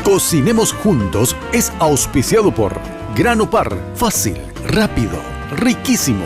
Cocinemos Juntos es auspiciado por Grano Par, fácil, rápido, riquísimo.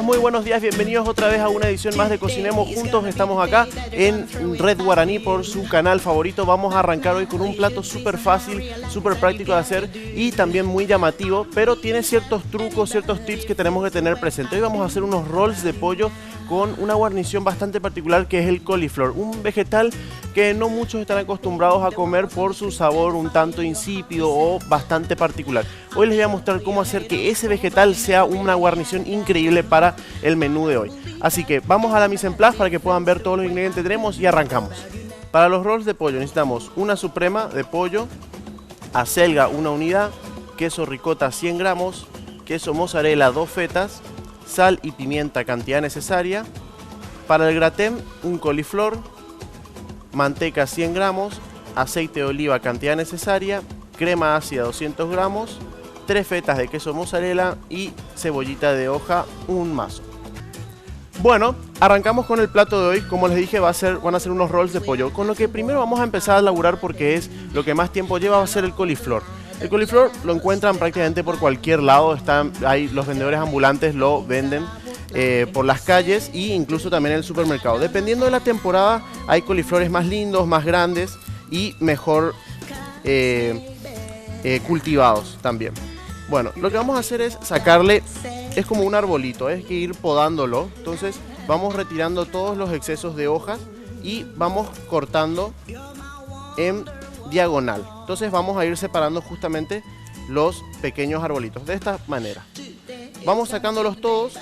Muy buenos días, bienvenidos otra vez a una edición más de Cocinemos Juntos. Estamos acá en Red Guaraní por su canal favorito. Vamos a arrancar hoy con un plato súper fácil, súper práctico de hacer y también muy llamativo, pero tiene ciertos trucos, ciertos tips que tenemos que tener presente. Hoy vamos a hacer unos rolls de pollo con una guarnición bastante particular que es el coliflor, un vegetal que no muchos están acostumbrados a comer por su sabor un tanto insípido o bastante particular. Hoy les voy a mostrar cómo hacer que ese vegetal sea una guarnición increíble para el menú de hoy. Así que vamos a la mise en place para que puedan ver todos los ingredientes que tenemos y arrancamos. Para los rolls de pollo necesitamos una suprema de pollo, acelga una unidad, queso ricota 100 gramos, queso mozzarella 2 fetas, sal y pimienta cantidad necesaria. Para el gratén un coliflor, manteca 100 gramos, aceite de oliva cantidad necesaria, crema ácida 200 gramos, 3 fetas de queso mozzarella y cebollita de hoja, un mazo. Bueno, arrancamos con el plato de hoy. Como les dije, van a ser unos rolls de pollo, con lo que primero vamos a empezar a elaborar, porque es lo que más tiempo lleva, va a ser el coliflor. El coliflor lo encuentran prácticamente por cualquier lado, ahí los vendedores ambulantes lo venden por las calles e incluso también en el supermercado. Dependiendo de la temporada hay coliflores más lindos, más grandes y mejor cultivados también. Bueno, lo que vamos a hacer es sacarle, es como un arbolito, es que ir podándolo. Entonces vamos retirando todos los excesos de hojas y vamos cortando en diagonal. Entonces vamos a ir separando justamente los pequeños arbolitos de esta manera. Vamos sacándolos todos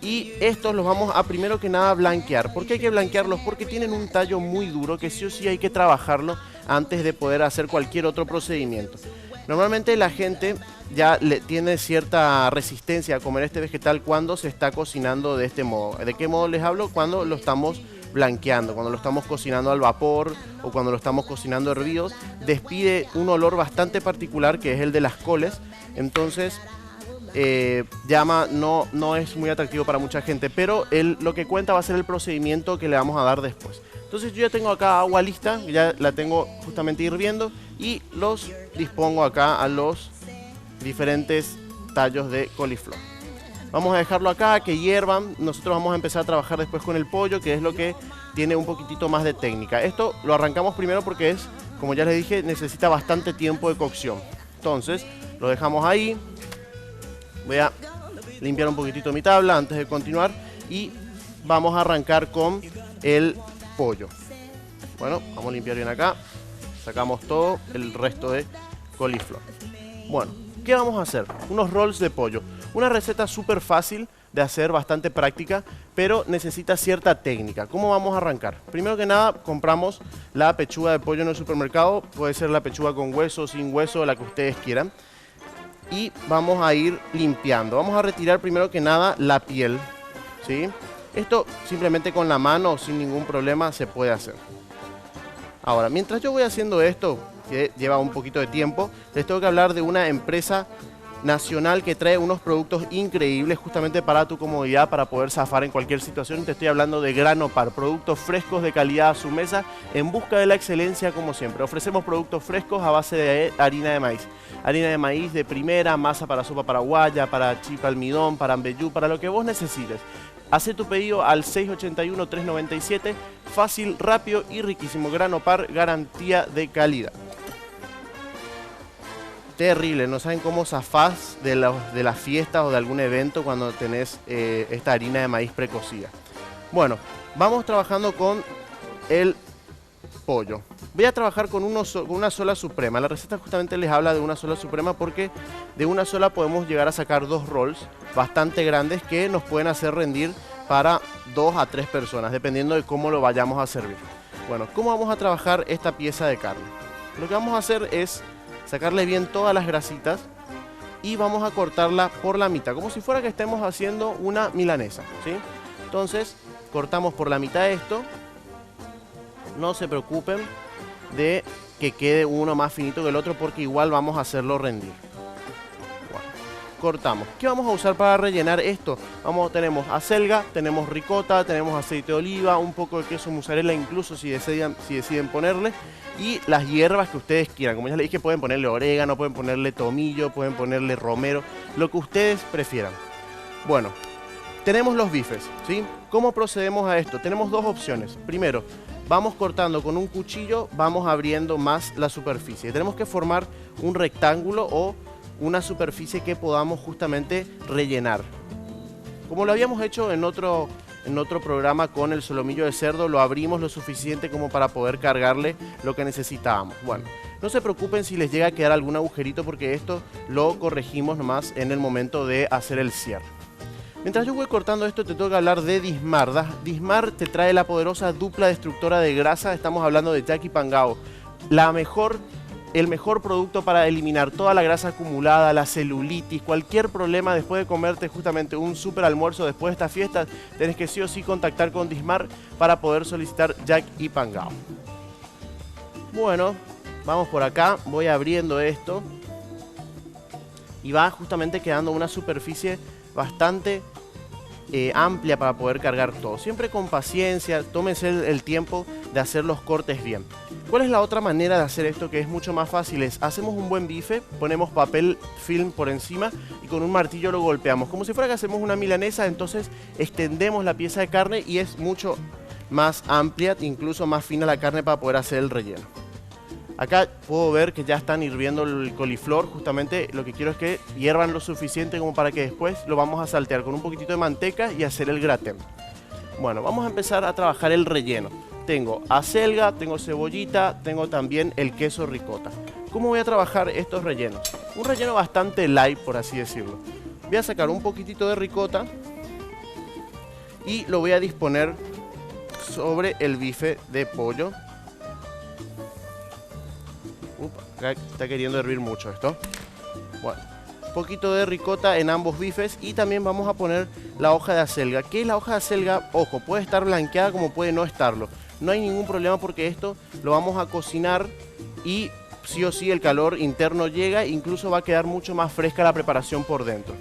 y estos los vamos a primero que nada blanquear. ¿Por qué hay que blanquearlos? Porque tienen un tallo muy duro que sí o sí hay que trabajarlo antes de poder hacer cualquier otro procedimiento. Normalmente la gente ya tiene cierta resistencia a comer este vegetal cuando se está cocinando de este modo. ¿De qué modo les hablo? Cuando lo estamos blanqueando, cuando lo estamos cocinando al vapor o cuando lo estamos cocinando hervidos, despide un olor bastante particular que es el de las coles. Entonces no es muy atractivo para mucha gente, pero lo que cuenta va a ser el procedimiento que le vamos a dar después. Entonces yo ya tengo acá agua lista, ya la tengo justamente hirviendo y los dispongo acá a los diferentes tallos de coliflor. Vamos a dejarlo acá, que hiervan. Nosotros vamos a empezar a trabajar después con el pollo, que es lo que tiene un poquitito más de técnica. Esto lo arrancamos primero porque es, como ya les dije, necesita bastante tiempo de cocción. Entonces lo dejamos ahí. Voy a limpiar un poquitito mi tabla antes de continuar y vamos a arrancar con el pollo. Bueno, vamos a limpiar bien acá. Sacamos todo el resto de coliflor. Bueno, ¿qué vamos a hacer? Unos rolls de pollo. Una receta súper fácil de hacer, bastante práctica, pero necesita cierta técnica. ¿Cómo vamos a arrancar? Primero que nada, compramos la pechuga de pollo en el supermercado. Puede ser la pechuga con hueso, sin hueso, la que ustedes quieran. Y vamos a ir limpiando. Vamos a retirar primero que nada la piel, ¿sí? Esto simplemente con la mano, sin ningún problema, se puede hacer. Ahora, mientras yo voy haciendo esto, que lleva un poquito de tiempo, les tengo que hablar de una empresa nacional que trae unos productos increíbles justamente para tu comodidad, para poder zafar en cualquier situación. Te estoy hablando de Grano Par, productos frescos de calidad a su mesa en busca de la excelencia como siempre. Ofrecemos productos frescos a base de harina de maíz de primera, masa para sopa paraguaya, para chipa almidón, para ambeyú, para lo que vos necesites. Hacé tu pedido al 681-397, fácil, rápido y riquísimo. Grano Par, garantía de calidad. Terrible, no saben cómo zafás de las fiestas o de algún evento cuando tenés esta harina de maíz precocida. Bueno, vamos trabajando con el pollo. Voy a trabajar con una sola suprema. La receta justamente les habla de una sola suprema porque de una sola podemos llegar a sacar 2 rolls bastante grandes que nos pueden hacer rendir para 2 a 3 personas, dependiendo de cómo lo vayamos a servir. Bueno, ¿cómo vamos a trabajar esta pieza de carne? Lo que vamos a hacer es sacarle bien todas las grasitas y vamos a cortarla por la mitad, como si fuera que estemos haciendo una milanesa, ¿sí? Entonces cortamos por la mitad esto. No se preocupen de que quede uno más finito que el otro porque igual vamos a hacerlo rendir. Bueno, cortamos. ¿Qué vamos a usar para rellenar esto? Tenemos acelga, tenemos ricota, tenemos aceite de oliva, un poco de queso mozzarella incluso si deciden ponerle, y las hierbas que ustedes quieran. Como ya les dije, pueden ponerle orégano, pueden ponerle tomillo, pueden ponerle romero, lo que ustedes prefieran. Bueno, tenemos los bifes, ¿sí? ¿Cómo procedemos a esto? Tenemos dos opciones. Primero, vamos cortando con un cuchillo, vamos abriendo más la superficie. Tenemos que formar un rectángulo o una superficie que podamos justamente rellenar. Como lo habíamos hecho en otro programa con el solomillo de cerdo, lo abrimos lo suficiente como para poder cargarle lo que necesitábamos. Bueno, no se preocupen si les llega a quedar algún agujerito porque esto lo corregimos nomás en el momento de hacer el cierre. Mientras yo voy cortando esto, te tengo que hablar de Dismar. Dismar te trae la poderosa dupla destructora de grasa. Estamos hablando de Jackie Pangao. El mejor producto para eliminar toda la grasa acumulada, la celulitis, cualquier problema después de comerte justamente un super almuerzo después de estas fiestas. Tenés que sí o sí contactar con Dismar para poder solicitar Jackie Pangao. Bueno, vamos por acá. Voy abriendo esto. Y va justamente quedando una superficie bastante amplia para poder cargar todo. Siempre con paciencia, tómense el tiempo de hacer los cortes bien. ¿Cuál es la otra manera de hacer esto que es mucho más fácil? Hacemos un buen bife, ponemos papel film por encima y con un martillo lo golpeamos. Como si fuera que hacemos una milanesa, entonces extendemos la pieza de carne y es mucho más amplia, incluso más fina la carne para poder hacer el relleno. Acá puedo ver que ya están hirviendo el coliflor. Justamente lo que quiero es que hiervan lo suficiente como para que después lo vamos a saltear con un poquitito de manteca y hacer el gratin. Bueno, vamos a empezar a trabajar el relleno. Tengo acelga, tengo cebollita, tengo también el queso ricota. ¿Cómo voy a trabajar estos rellenos? Un relleno bastante light, por así decirlo. Voy a sacar un poquitito de ricota y lo voy a disponer sobre el bife de pollo. Acá está queriendo hervir mucho esto. Bueno, un poquito de ricota en ambos bifes y también vamos a poner la hoja de acelga. ¿Qué es la hoja de acelga? Ojo, puede estar blanqueada como puede no estarlo. No hay ningún problema porque esto lo vamos a cocinar y sí o sí el calor interno llega, incluso va a quedar mucho más fresca la preparación por dentro.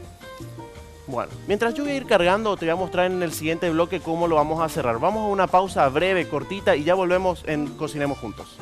Bueno, mientras yo voy a ir cargando, te voy a mostrar en el siguiente bloque cómo lo vamos a cerrar. Vamos a una pausa breve, cortita y ya volvemos en Cocinemos Juntos.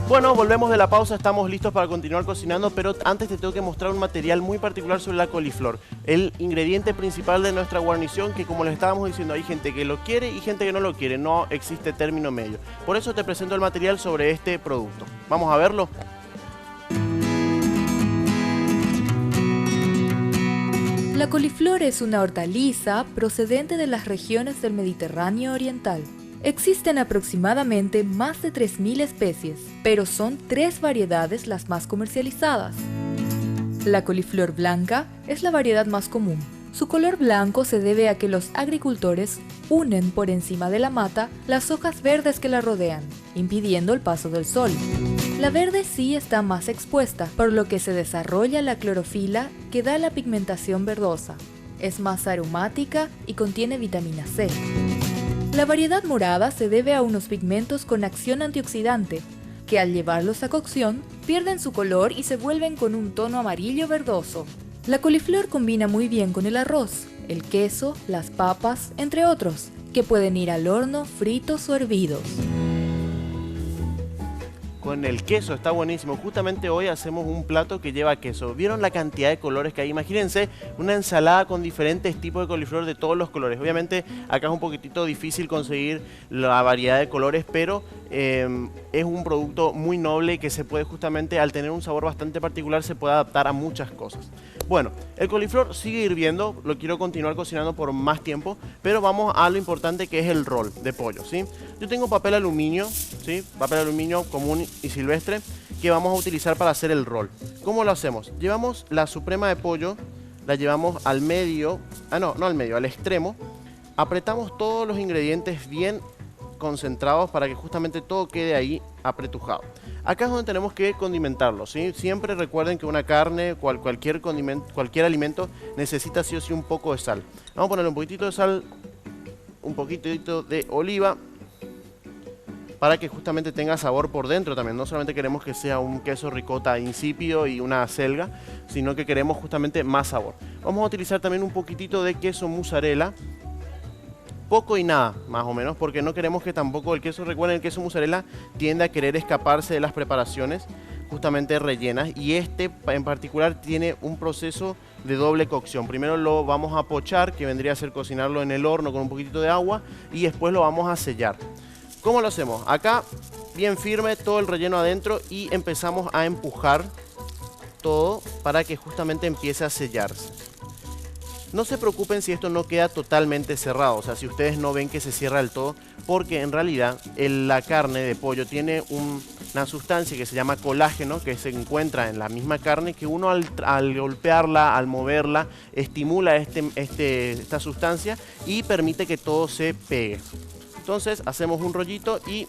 Bueno, volvemos de la pausa, estamos listos para continuar cocinando, pero antes te tengo que mostrar un material muy particular sobre la coliflor. El ingrediente principal de nuestra guarnición, que como les estábamos diciendo, hay gente que lo quiere y gente que no lo quiere, no existe término medio. Por eso te presento el material sobre este producto. ¿Vamos a verlo? La coliflor es una hortaliza procedente de las regiones del Mediterráneo oriental. Existen aproximadamente más de 3.000 especies, pero son 3 variedades las más comercializadas. La coliflor blanca es la variedad más común. Su color blanco se debe a que los agricultores unen por encima de la mata las hojas verdes que la rodean, impidiendo el paso del sol. La verde sí está más expuesta, por lo que se desarrolla la clorofila que da la pigmentación verdosa. Es más aromática y contiene vitamina C. La variedad morada se debe a unos pigmentos con acción antioxidante, que al llevarlos a cocción pierden su color y se vuelven con un tono amarillo verdoso. La coliflor combina muy bien con el arroz, el queso, las papas, entre otros, que pueden ir al horno fritos o hervidos. con el queso, está buenísimo. Justamente hoy hacemos un plato que lleva queso. ¿Vieron la cantidad de colores que hay? Imagínense una ensalada con diferentes tipos de coliflor de todos los colores. Obviamente acá es un poquitito difícil conseguir la variedad de colores, pero es un producto muy noble que se puede justamente, al tener un sabor bastante particular, se puede adaptar a muchas cosas. Bueno, el coliflor sigue hirviendo, lo quiero continuar cocinando por más tiempo, pero vamos a lo importante que es el rol de pollo, ¿sí? Yo tengo papel aluminio, ¿sí? Papel aluminio común y silvestre que vamos a utilizar para hacer el rol. ¿Cómo lo hacemos? Llevamos la suprema de pollo, la llevamos al medio, no al medio, al extremo, apretamos todos los ingredientes bien concentrados para que justamente todo quede ahí apretujado. Acá es donde tenemos que condimentarlo, ¿sí? Siempre recuerden que una carne, cualquier alimento necesita sí o sí un poco de sal. Vamos a ponerle un poquitito de sal, un poquitito de oliva, para que justamente tenga sabor por dentro también. No solamente queremos que sea un queso ricota insípido y una acelga, sino que queremos justamente más sabor. Vamos a utilizar también un poquitito de queso mozzarella, poco y nada, más o menos, porque no queremos que tampoco el queso, recuerden, el queso mozzarella tiende a querer escaparse de las preparaciones justamente rellenas, y este en particular tiene un proceso de doble cocción. Primero lo vamos a pochar, que vendría a ser cocinarlo en el horno con un poquitito de agua, y después lo vamos a sellar. ¿Cómo lo hacemos? Acá bien firme todo el relleno adentro y empezamos a empujar todo para que justamente empiece a sellarse. No se preocupen si esto no queda totalmente cerrado, o sea, si ustedes no ven que se cierra del todo, porque en realidad la carne de pollo tiene una sustancia que se llama colágeno, que se encuentra en la misma carne, que uno al golpearla, al moverla, estimula esta sustancia y permite que todo se pegue. Entonces hacemos un rollito y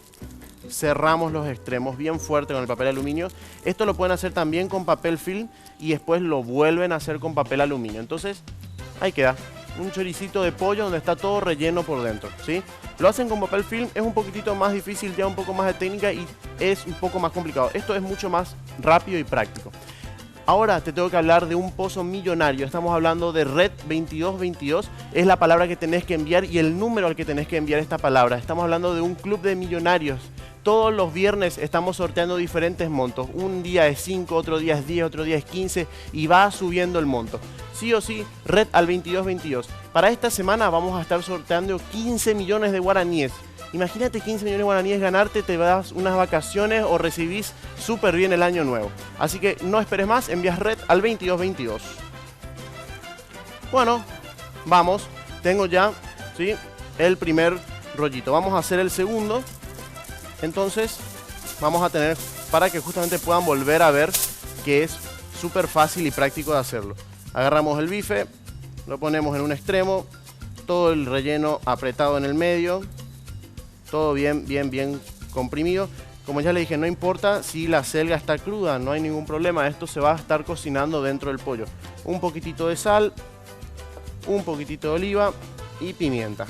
cerramos los extremos bien fuerte con el papel aluminio. Esto lo pueden hacer también con papel film y después lo vuelven a hacer con papel aluminio. Entonces ahí queda un choricito de pollo donde está todo relleno por dentro, ¿sí? Lo hacen con papel film, es un poquitito más difícil, ya un poco más de técnica y es un poco más complicado. Esto es mucho más rápido y práctico. Ahora te tengo que hablar de un pozo millonario. Estamos hablando de Red 2222. Es la palabra que tenés que enviar y el número al que tenés que enviar esta palabra. Estamos hablando de un club de millonarios. Todos los viernes estamos sorteando diferentes montos. Un día es 5, otro día es 10, otro día es 15 y va subiendo el monto. Sí o sí, Red al 2222. Para esta semana vamos a estar sorteando 15 millones de guaraníes. Imagínate 15 millones de guaraníes ganarte, te das unas vacaciones o recibís súper bien el año nuevo. Así que no esperes más, envías Red al 2222. Bueno, vamos. Tengo ya, ¿sí?, el primer rollito. Vamos a hacer el segundo. Entonces, vamos a tener, para que justamente puedan volver a ver que es súper fácil y práctico de hacerlo. Agarramos el bife, lo ponemos en un extremo, todo el relleno apretado en el medio. Todo bien comprimido. Como ya le dije, no importa si la selga está cruda, no hay ningún problema. Esto se va a estar cocinando dentro del pollo. Un poquitito de sal, un poquitito de oliva y pimienta.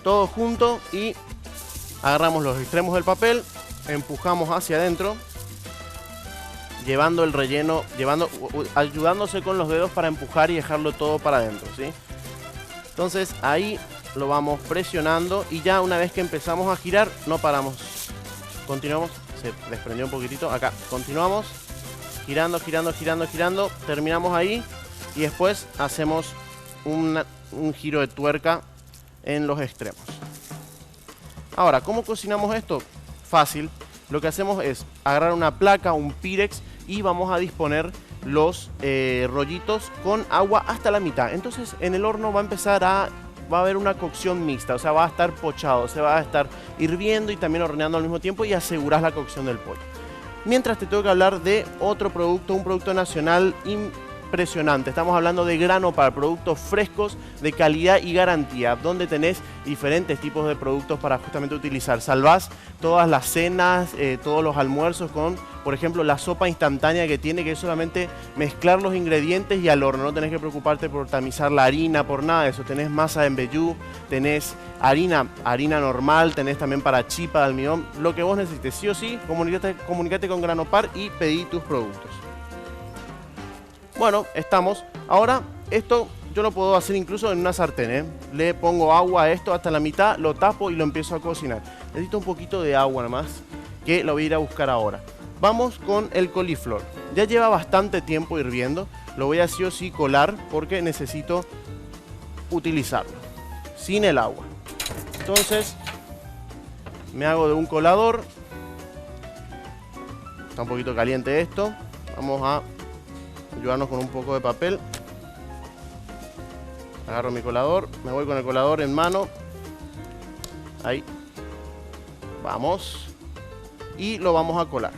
Todo junto y agarramos los extremos del papel, empujamos hacia adentro, llevando el relleno, ayudándose con los dedos para empujar y dejarlo todo para adentro, ¿sí? Entonces ahí lo vamos presionando y ya una vez que empezamos a girar, no paramos. Continuamos, se desprendió un poquitito, acá, continuamos, girando, terminamos ahí y después hacemos un giro de tuerca en los extremos. Ahora, ¿cómo cocinamos esto? Fácil, lo que hacemos es agarrar una placa, un pirex y vamos a disponer los rollitos con agua hasta la mitad. Entonces en el horno va a haber una cocción mixta, o sea, va a estar pochado, se va a estar hirviendo y también horneando al mismo tiempo y aseguras la cocción del pollo. Mientras te tengo que hablar de otro producto, un producto nacional impresionante. Estamos hablando de Granopar, productos frescos de calidad y garantía, donde tenés diferentes tipos de productos para justamente utilizar. Salvás todas las cenas, todos los almuerzos con, por ejemplo, la sopa instantánea que tiene, que es solamente mezclar los ingredientes y al horno. No tenés que preocuparte por tamizar la harina, por nada de eso. Tenés masa de embellú, tenés harina normal, tenés también para chipa de almidón, lo que vos necesites. Sí o sí, comunícate con Granopar y pedí tus productos. Bueno, estamos. Ahora, esto yo lo puedo hacer incluso en una sartén, ¿eh? Le pongo agua a esto hasta la mitad, lo tapo y lo empiezo a cocinar. Necesito un poquito de agua nada más. que lo voy a ir a buscar ahora. Vamos con el coliflor. Ya lleva bastante tiempo hirviendo. Lo voy a sí o sí colar porque necesito utilizarlo sin el agua. Entonces me hago de un colador. Está un poquito caliente esto. Vamos a ayudarnos con un poco de papel. Agarro mi colador, me voy con el colador en mano. Ahí. Vamos. Y lo vamos a colar.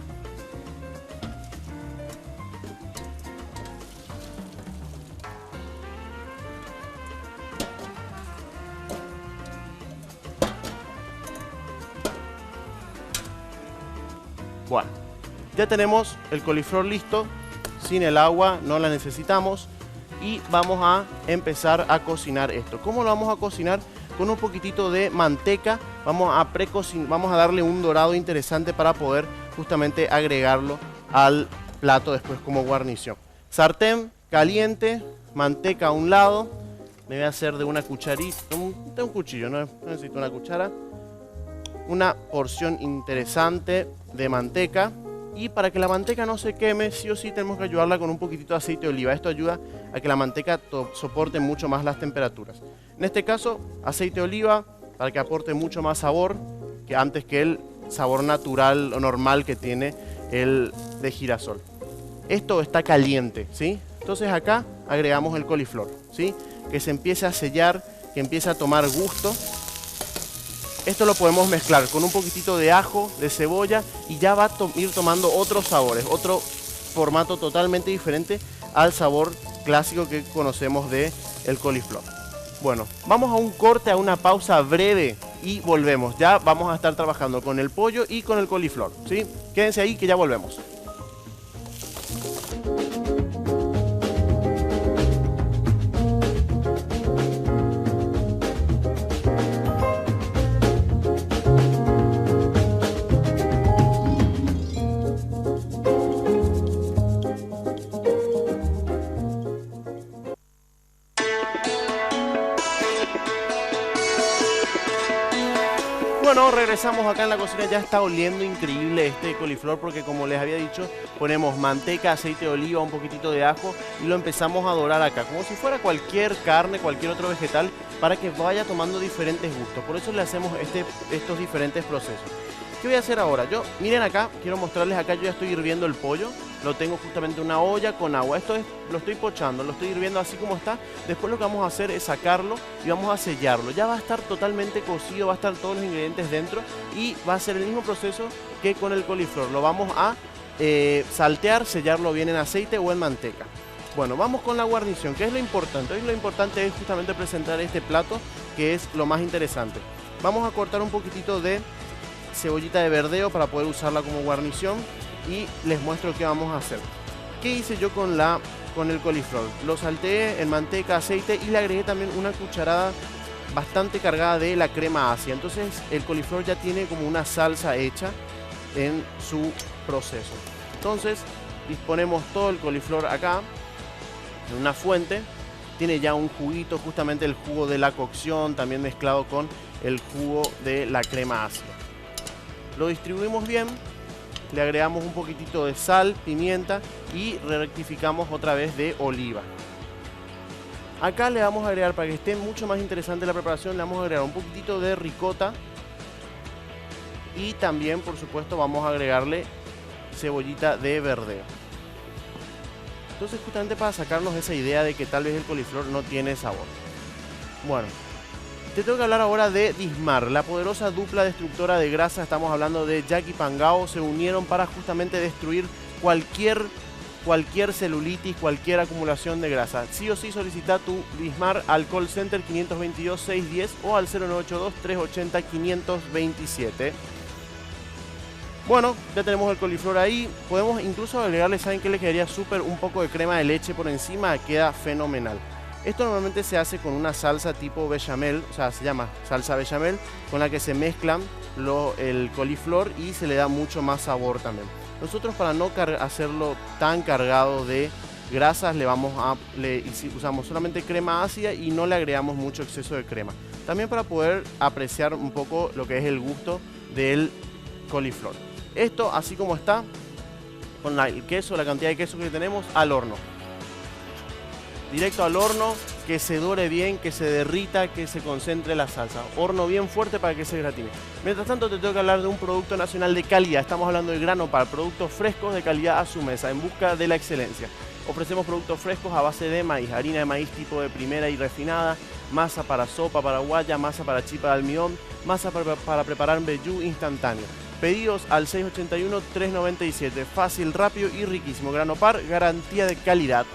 Bueno, ya tenemos el coliflor listo, sin el agua, no la necesitamos. Y vamos a empezar a cocinar esto. ¿Cómo lo vamos a cocinar? Con un poquitito de manteca. Vamos a darle un dorado interesante para poder justamente agregarlo al plato después como guarnición. Sartén caliente, manteca a un lado. Me voy a hacer de una cucharita, de un cuchillo, no necesito una cuchara. Una porción interesante de manteca. Y para que la manteca no se queme, sí o sí tenemos que ayudarla con un poquitito de aceite de oliva. Esto ayuda a que la manteca soporte mucho más las temperaturas. En este caso, aceite de oliva para que aporte mucho más sabor que antes que el sabor natural o normal que tiene el de girasol. Esto está caliente, ¿sí? Entonces acá agregamos el coliflor, ¿sí? Que se empiece a sellar, que empiece a tomar gusto. Esto lo podemos mezclar con un poquitito de ajo, de cebolla y ya va a ir tomando otros sabores, otro formato totalmente diferente al sabor clásico que conocemos de el coliflor. Bueno, vamos a un corte, a una pausa breve y volvemos. Ya vamos a estar trabajando con el pollo y con el coliflor, ¿sí? Quédense ahí que ya volvemos. Bueno, regresamos acá en la cocina, ya está oliendo increíble este coliflor porque como les había dicho, ponemos manteca, aceite de oliva, un poquitito de ajo y lo empezamos a dorar acá, como si fuera cualquier carne, cualquier otro vegetal, para que vaya tomando diferentes gustos. Por eso le hacemos estos diferentes procesos. ¿Qué voy a hacer ahora? Miren acá, quiero mostrarles acá, yo ya estoy hirviendo el pollo. Lo tengo justamente en una olla con agua. Lo estoy pochando, lo estoy hirviendo así como está. Después lo que vamos a hacer es sacarlo y vamos a sellarlo. Ya va a estar totalmente cocido, va a estar todos los ingredientes dentro y va a ser el mismo proceso que con el coliflor. Lo vamos a saltear, sellarlo bien en aceite o en manteca. Bueno, vamos con la guarnición, que es lo importante. Hoy lo importante es justamente presentar este plato, que es lo más interesante. Vamos a cortar un poquitito de cebollita de verdeo para poder usarla como guarnición y les muestro qué vamos a hacer. ¿Qué hice yo con el coliflor? Lo salteé en manteca, aceite y le agregué también una cucharada bastante cargada de la crema ácida. Entonces el coliflor ya tiene como una salsa hecha en su proceso. Entonces disponemos todo el coliflor acá en una fuente. Tiene ya un juguito, justamente el jugo de la cocción, también mezclado con el jugo de la crema ácida. Lo distribuimos bien, le agregamos un poquitito de sal, pimienta y rectificamos otra vez de oliva. Acá le vamos a agregar, para que esté mucho más interesante la preparación, le vamos a agregar un poquitito de ricota y también, por supuesto, vamos a agregarle cebollita de verdeo. Entonces, justamente para sacarnos esa idea de que tal vez el coliflor no tiene sabor. Bueno, te tengo que hablar ahora de Dismar, la poderosa dupla destructora de grasa. Estamos hablando de Jack y Pangao. Se unieron para justamente destruir cualquier celulitis, cualquier acumulación de grasa. Sí o sí solicita tu Dismar al call center 522-610 o al 0982-380-527. Bueno, ya tenemos el coliflor ahí. Podemos incluso agregarle, ¿saben qué? Le quedaría súper un poco de crema de leche por encima. Queda fenomenal. Esto normalmente se hace con una salsa tipo bechamel, o sea, se llama salsa bechamel, con la que se mezclan el coliflor y se le da mucho más sabor también. Nosotros, para no hacerlo tan cargado de grasas, usamos solamente crema ácida y no le agregamos mucho exceso de crema. También para poder apreciar un poco lo que es el gusto del coliflor. Esto, así como está, con el queso, la cantidad de queso que tenemos, al horno. Directo al horno, que se dore bien, que se derrita, que se concentre la salsa. Horno bien fuerte para que se gratine. Mientras tanto, te tengo que hablar de un producto nacional de calidad. Estamos hablando de Grano Par, productos frescos de calidad a su mesa, en busca de la excelencia. Ofrecemos productos frescos a base de maíz, harina de maíz tipo de primera y refinada, masa para sopa paraguaya, masa para chipa de almidón, masa para preparar mbejú instantáneo. Pedidos al 681-397. Fácil, rápido y riquísimo. Grano Par, garantía de calidad.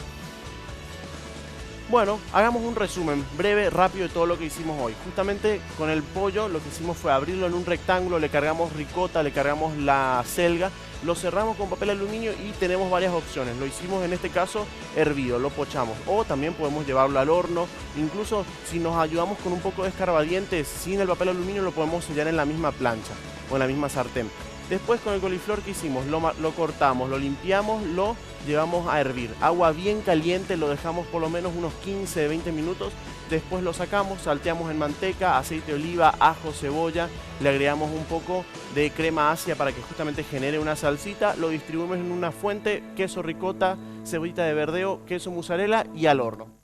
Bueno, hagamos un resumen breve, rápido de todo lo que hicimos hoy. Justamente con el pollo lo que hicimos fue abrirlo en un rectángulo, le cargamos ricota, le cargamos la selga, lo cerramos con papel aluminio y tenemos varias opciones. Lo hicimos en este caso hervido, lo pochamos. O también podemos llevarlo al horno. Incluso si nos ayudamos con un poco de escarbadientes sin el papel aluminio, lo podemos sellar en la misma plancha o en la misma sartén. Después con el coliflor que hicimos, lo cortamos, lo limpiamos, lo llevamos a hervir. Agua bien caliente, lo dejamos por lo menos unos 15-20 minutos. Después lo sacamos, salteamos en manteca, aceite de oliva, ajo, cebolla. Le agregamos un poco de crema ácida para que justamente genere una salsita. Lo distribuimos en una fuente, queso ricota, cebollita de verdeo, queso mozzarella y al horno.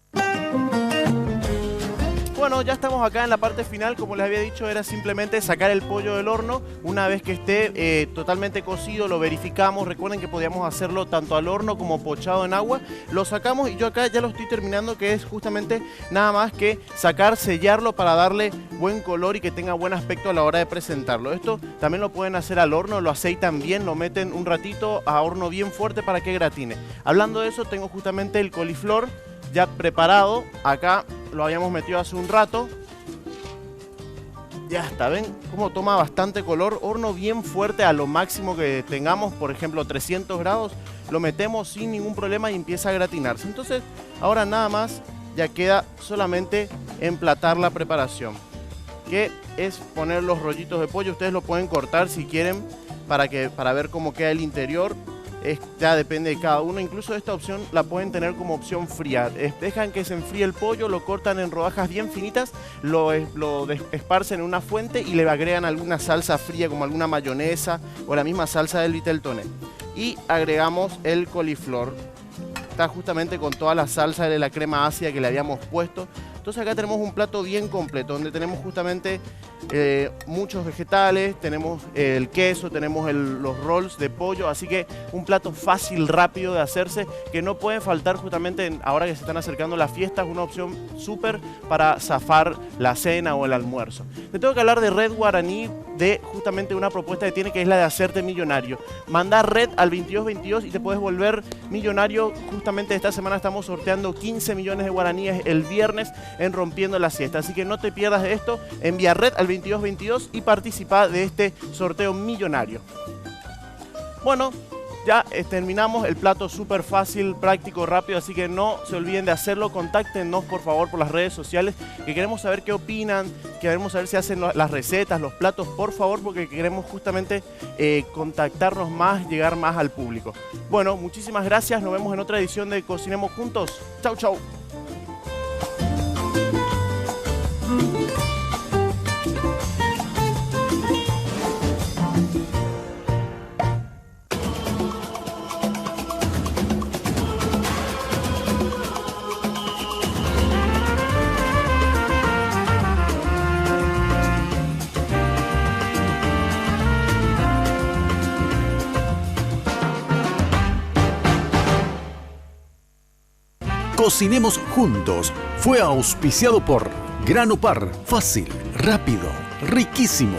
Bueno, ya estamos acá en la parte final. Como les había dicho, era simplemente sacar el pollo del horno. Una vez que esté totalmente cocido, lo verificamos. Recuerden que podíamos hacerlo tanto al horno como pochado en agua. Lo sacamos y yo acá ya lo estoy terminando, que es justamente nada más que sacar, sellarlo para darle buen color y que tenga buen aspecto a la hora de presentarlo. Esto también lo pueden hacer al horno, lo aceitan bien, lo meten un ratito a horno bien fuerte para que gratine. Hablando de eso, tengo justamente el coliflor ya preparado. Acá lo habíamos metido hace un rato. Ya está, ven cómo toma bastante color. Horno bien fuerte a lo máximo que tengamos, por ejemplo 300 grados. Lo metemos sin ningún problema y empieza a gratinarse. Entonces ahora nada más ya queda solamente emplatar la preparación, que es poner los rollitos de pollo. Ustedes lo pueden cortar si quieren para ver cómo queda el interior. Ya depende de cada uno. Incluso esta opción la pueden tener como opción fría. Dejan que se enfríe el pollo, lo cortan en rodajas bien finitas, lo esparcen en una fuente y le agregan alguna salsa fría como alguna mayonesa o la misma salsa del Viteltoné. Y agregamos el coliflor. Está justamente con toda la salsa de la crema ácida que le habíamos puesto. Entonces acá tenemos un plato bien completo, donde tenemos justamente muchos vegetales, tenemos el queso, tenemos los rolls de pollo, así que un plato fácil, rápido de hacerse, que no puede faltar justamente ahora que se están acercando las fiestas, una opción súper para zafar la cena o el almuerzo. Te tengo que hablar de Red Guaraní, de justamente una propuesta que tiene, que es la de hacerte millonario. Mandar Red al 2222 y te puedes volver millonario. Justamente esta semana estamos sorteando 15 millones de guaraníes el viernes en Rompiendo la Siesta, así que no te pierdas de esto. Envía Red al 2222 y participa de este sorteo millonario. Bueno, ya terminamos el plato, súper fácil, práctico, rápido, así que no se olviden de hacerlo. Contáctenos por favor por las redes sociales, que queremos saber qué opinan, queremos saber si hacen las recetas, los platos, por favor, porque queremos justamente contactarnos más, llegar más al público. Bueno, muchísimas gracias, nos vemos en otra edición de Cocinemos Juntos. Chau, chau. Cocinemos Juntos fue auspiciado por Grano Par, fácil, rápido, riquísimo.